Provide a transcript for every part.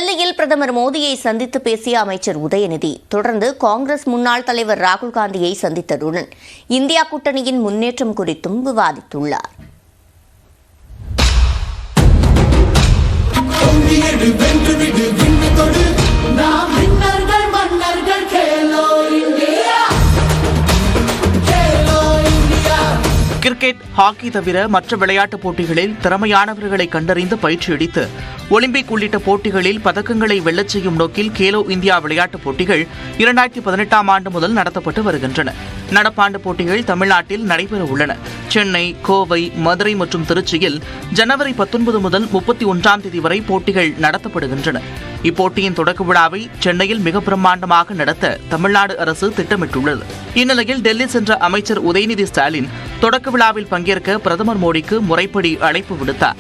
டெல்லியில் பிரதமர் மோடியை சந்தித்து பேசிய அமைச்சர் உதயநிதி தொடர்ந்து காங்கிரஸ் முன்னாள் தலைவர் ராகுல் காந்தியை சந்தித்ததுடன் இந்தியா கூட்டணியின் முன்னேற்றம் குறித்தும் விவாதித்துள்ளார். கிரிக்கெட், ஹாக்கி தவிர மற்ற விளையாட்டுப் போட்டிகளில் திறமையானவர்களை கண்டறிந்து பயிற்சியளித்து ஒலிம்பிக் உள்ளிட்ட போட்டிகளில் பதக்கங்களை வெல்லச் செய்யும் நோக்கில் கேலோ இந்தியா விளையாட்டுப் போட்டிகள் 2018ஆம் ஆண்டு முதல் நடத்தப்பட்டு வருகின்றன. நடப்பாண்டு போட்டிகள் தமிழ்நாட்டில் நடைபெற உள்ளன. சென்னை, கோவை, மதுரை மற்றும் திருச்சியில் ஜனவரி 19 முதல் 31ஆம் தேதி வரை போட்டிகள் நடத்தப்படுகின்றன. இப்போட்டியின் தொடக்க விழாவை சென்னையில் மிக பிரம்மாண்டமாக நடத்த தமிழ்நாடு அரசு திட்டமிட்டுள்ளது. இந்நிலையில் டெல்லி சென்ற அமைச்சர் உதயநிதி ஸ்டாலின் தொடக்க விழாவில் பங்கேற்க பிரதமர் மோடிக்கு முறைப்படி அழைப்பு விடுத்தார்.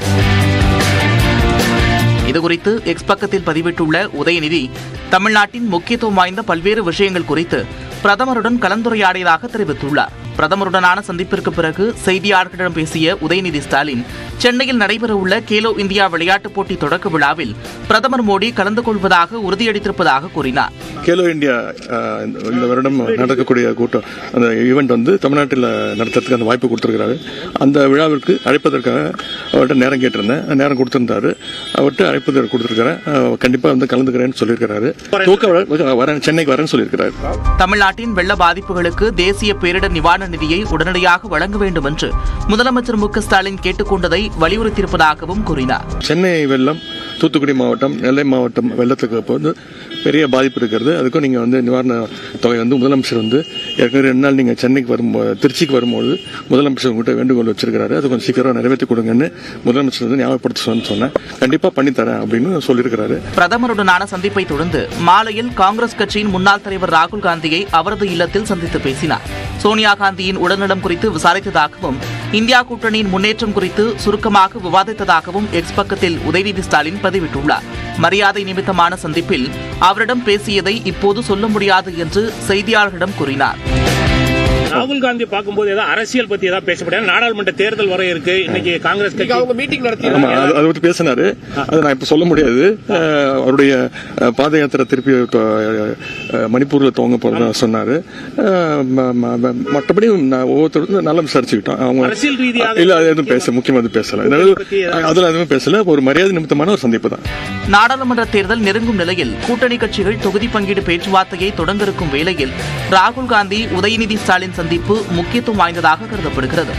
இதுகுறித்து எக்ஸ் பக்கத்தில் பதிவிட்டுள்ள உதயநிதி, தமிழ்நாட்டின் முக்கியத்துவம் வாய்ந்த பல்வேறு விஷயங்கள் குறித்து பிரதமருடன் கலந்துரையாடியதாக தெரிவித்துள்ளார். பிரதமருடனான சந்திப்பிற்கு பிறகு செய்தியாளர்களிடம் பேசிய உதயநிதி ஸ்டாலின், சென்னையில் நடைபெறவுள்ள கேலோ இந்தியா விளையாட்டுப் போட்டி தொடக்க விழாவில் பிரதமர் மோடி கலந்து கொள்வதாக உறுதியளித்திருப்பதாக கூறினார். கேலோ இந்தியா இந்த வருடம் நடக்கக்கூடிய கூட்டம், அந்த ஈவெண்ட் தமிழ்நாட்டில் நடத்துறதுக்கு அந்த வாய்ப்பு கொடுத்திருக்கிறாரு. அந்த விழாவிற்கு அழைப்பதற்காக அவர்கிட்ட நேரம் கேட்டிருந்தேன். நேரம் கொடுத்திருந்தாரு. அவர்கிட்ட அழைப்பதற்கு கொடுத்திருக்கிறேன். கண்டிப்பாக கலந்துக்கிறேன்னு சொல்லியிருக்கிறாரு. சென்னைக்கு வரேன்னு சொல்லியிருக்கிறாரு. தமிழ்நாட்டின் வெள்ள பாதிப்புகளுக்கு தேசிய பேரிடர் நிவாரண நிதியை உடனடியாக வழங்க வேண்டும் என்று முதலமைச்சர் மு.க.ஸ்டாலின் கேட்டுக் கொண்டதை வலியுறுத்தியிருப்பதாகவும் கூறினார். சென்னை வெள்ளம், தூத்துக்குடி மாவட்டம், நெல்லை மாவட்டம் வெள்ளத்துக்கு பெரிய பாதிப்பு இருக்கிறது. அதுக்கும் நீங்க நிவாரண தொகை முதலமைச்சர் ஏற்கனவே 2 நாள் நீங்க சென்னைக்கு வரும்போது, திருச்சிக்கு வரும்போது முதலமைச்சர் உங்ககிட்ட வேண்டுகோள் வச்சிருக்கிறாரு. அது கொஞ்சம் சீக்கிரம் நிறைவேற்றி கொடுங்கன்னு முதலமைச்சர் ஞாபகப்படுத்த சொன்னேன். கண்டிப்பா பண்ணித்தரேன் அப்படின்னு சொல்லியிருக்கிறாரு. பிரதமருடனான சந்திப்பை தொடர்ந்து மாலையில் காங்கிரஸ் கட்சியின் முன்னாள் தலைவர் ராகுல் காந்தியை அவரது இல்லத்தில் சந்தித்து பேசினார். சோனியா காந்தியின் உடல்நலம் குறித்து விசாரித்ததாகவும் இந்தியா கூட்டணியின் முன்னேற்றம் குறித்து சுருக்கமாக விவாதித்ததாகவும் எக்ஸ் பக்கத்தில் உதயநிதி ஸ்டாலின் பதிவிட்டுள்ளார். மரியாதை நிமித்தமான சந்திப்பில் அவரிடம் பேசியதை இப்போது சொல்ல முடியாது என்று செய்தியாளர்களிடம் கூறினார். ராகுல் காந்தி பார்க்கும்போது ஏதாவது அரசியல் பத்தி ஏதாவது பேசப்படாது. நாடாளுமன்ற தேர்தல் வர இருக்கு. இன்னைக்கு காங்கிரஸ் கட்சி அவங்க மீட்டிங் நடத்தி அதை பத்தி பேசினாரு. அதை நான் இப்ப சொல்ல முடியாது. அவருடைய பாத யாத்திரை திருப்பி மணிப்பூர்ல துவங்க போறதா சொன்னாரு. மற்றபடி ஒவ்வொருத்தரும் நல்லா விசாரிச்சுக்கிட்டோம். அவங்க அரசியல் ரீதியாக இல்ல எதுவும் பேச முக்கியமாக பேசல. அதுல எதுவும் பேசல. ஒரு மரியாதை நிமித்தமான ஒரு சந்திப்பு தான். நாடாளுமன்ற தேர்தல் நெருங்கும் நிலையில் கூட்டணி கட்சிகள் தொகுதி பங்கீடு பேச்சுவார்த்தையை தொடங்க இருக்கும் வேளையில் ராகுல் காந்தி உதயநிதி ஸ்டாலின் சந்திப்பு முக்கியத்துவம் வாய்ந்ததாக கருதப்படுகிறது.